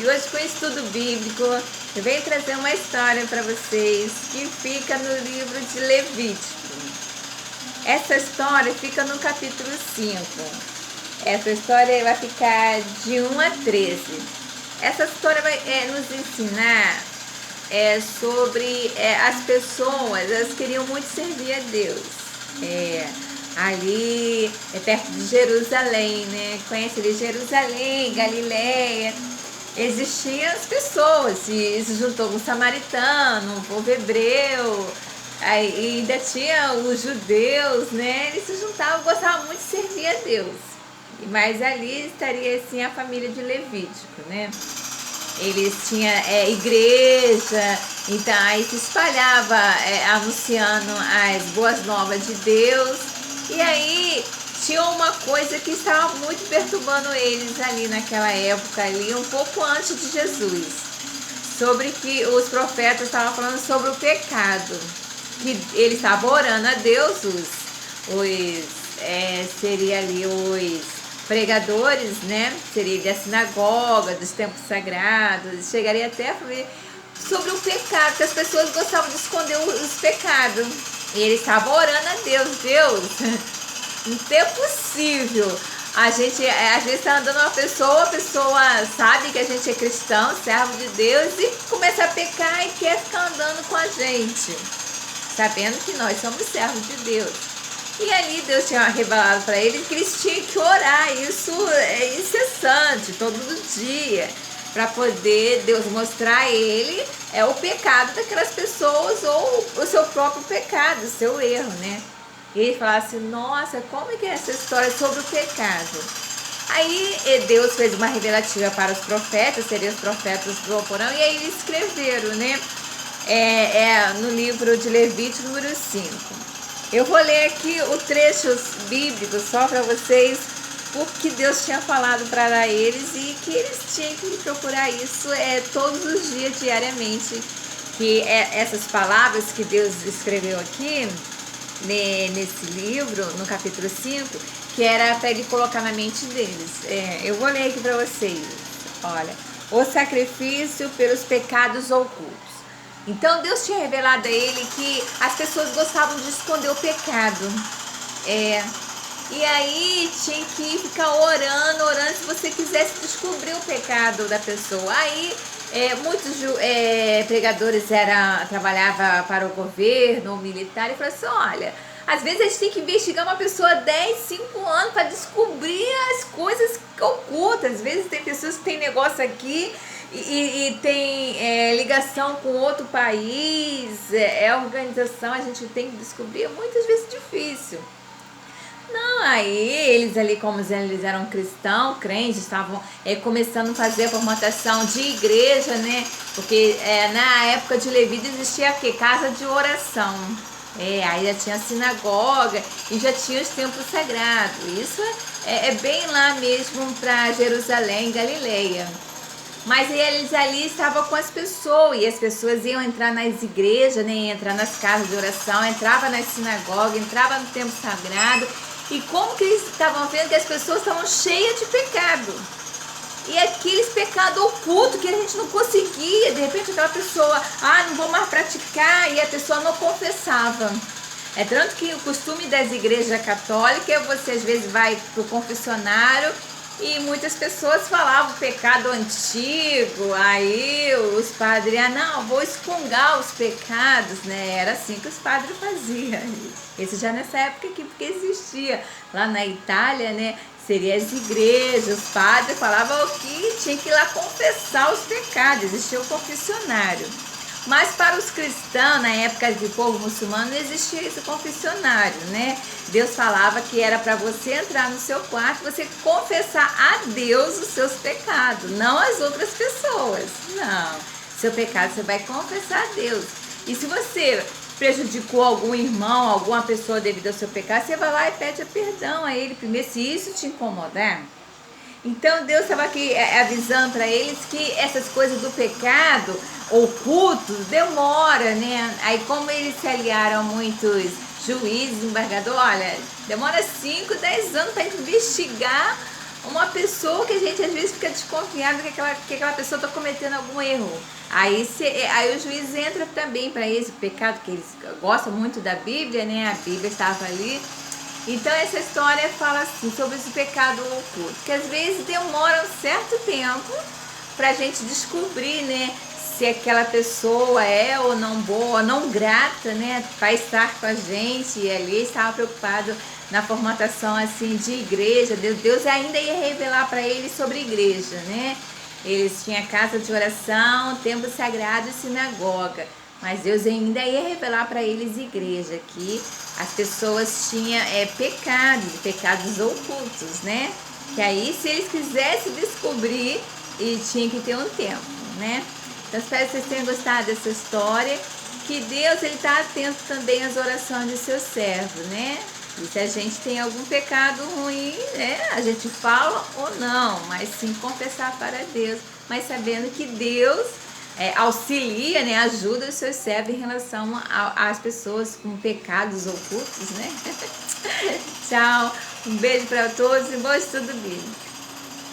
E hoje com o estudo bíblico eu venho trazer uma história para vocês que fica no livro de Levítico. Essa história fica no capítulo 5. Essa história vai ficar de 1 a 13. Essa história vai nos ensinar sobre as pessoas, elas queriam muito servir a Deus. Ali perto de Jerusalém, né? Conhece ali Jerusalém, Galileia. Existiam as pessoas, se juntou com o samaritano, o povo hebreu, aí ainda tinha os judeus, né? Eles se juntavam, gostavam muito de servir a Deus. Mas ali estaria assim a família de Levítico, né? Eles tinham igreja, então aí se espalhava anunciando as boas novas de Deus. E aí tinha uma coisa que estava muito perturbando eles ali naquela época, ali um pouco antes de Jesus, sobre que os profetas estavam falando sobre o pecado, que eles estavam orando a Deus, seria ali os pregadores, né? Seria da sinagoga, dos templos sagrados, chegaria até a falar sobre o pecado, que as pessoas gostavam de esconder os pecados. E eles estavam orando a Deus, não é possível. A gente às vezes está andando a pessoa sabe que a gente é cristão, servo de Deus, e começa a pecar e quer ficar andando com a gente, sabendo que nós somos servos de Deus. E ali Deus tinha revelado para eles que eles tinham que orar, isso é incessante, todo dia, para poder Deus mostrar a ele o pecado daquelas pessoas ou o seu próprio pecado, o seu erro, né? E ele falasse assim, nossa, como é que é essa história sobre o pecado? Aí Deus fez uma revelativa para os profetas, seriam os profetas do Porão, e aí eles escreveram, né? No livro de Levítico, número 5. Eu vou ler aqui o trecho bíblico só para vocês, porque Deus tinha falado para eles e que eles tinham que procurar isso todos os dias, diariamente. Que essas palavras que Deus escreveu aqui, nesse livro, no capítulo 5, que era para ele colocar na mente deles. Eu vou ler aqui para vocês. Olha, o sacrifício pelos pecados ocultos. Então Deus tinha revelado a ele que as pessoas gostavam de esconder o pecado. E aí tinha que ficar orando se você quisesse descobrir o pecado da pessoa. Aí muitos pregadores trabalhavam para o governo, o militar, e falaram assim, olha, às vezes a gente tem que investigar uma pessoa 10, 5 anos para descobrir as coisas ocultas. Às vezes tem pessoas que têm negócio aqui e tem ligação com outro país, organização, a gente tem que descobrir, muitas vezes difícil. Não, aí eles ali, como eles eram cristãos, crentes, estavam começando a fazer a formatação de igreja, né? Porque na época de Levítico existia casa de oração. Aí já tinha a sinagoga e já tinha os templos sagrados. Isso é bem lá mesmo para Jerusalém, Galileia. Mas eles ali estavam com as pessoas, e as pessoas iam entrar nas igrejas, né? Entrar nas casas de oração, entrava nas sinagogas, entrava no templo sagrado. E como que eles estavam vendo que as pessoas estavam cheias de pecado? E aqueles pecados ocultos que a gente não conseguia, de repente aquela pessoa, não vou mais praticar, e a pessoa não confessava. Tanto que o costume das igrejas católicas, você às vezes vai para o confessionário e muitas pessoas falavam pecado antigo, aí os padres, não, vou expungar os pecados, né? Era assim que os padres faziam. Isso já nessa época aqui, porque existia lá na Itália, né? Seria as igrejas, os padres falavam que tinha que ir lá confessar os pecados, existia o confessionário. Mas para os cristãos, na época do povo muçulmano, não existia esse confessionário, né? Deus falava que era para você entrar no seu quarto, você confessar a Deus os seus pecados, não as outras pessoas. Não, seu pecado você vai confessar a Deus. E se você prejudicou algum irmão, alguma pessoa devido ao seu pecado, você vai lá e pede perdão a ele primeiro, se isso te incomodar. Então Deus estava aqui avisando para eles que essas coisas do pecado oculto demora, né? Aí como eles se aliaram a muitos juízes, embargadores, olha, demora 5, 10 anos para investigar uma pessoa que a gente às vezes fica desconfiado que aquela pessoa está cometendo algum erro. Aí o juiz entra também para esse pecado, que eles gostam muito da Bíblia, né? A Bíblia estava ali. Então essa história fala assim sobre esse pecado oculto, que às vezes demora um certo tempo para a gente descobrir, né? Se aquela pessoa é ou não boa, não grata, né? Para estar com a gente, e ali estava preocupado na formatação assim de igreja. Deus ainda ia revelar para eles sobre igreja, né? Eles tinham casa de oração, templo sagrado e sinagoga, mas Deus ainda ia revelar para eles igreja, que as pessoas tinham pecados ocultos, né? Que aí, se eles quisessem descobrir, e tinha que ter um tempo, né? Então espero que vocês tenham gostado dessa história, que Deus ele está atento também às orações de seus servos, né? E se a gente tem algum pecado ruim, né, a gente fala ou não, mas sim confessar para Deus, mas sabendo que Deus auxilia, né, ajuda os seus servos em relação às pessoas com pecados ocultos, né? Tchau, um beijo para todos e bom estudo bíblico.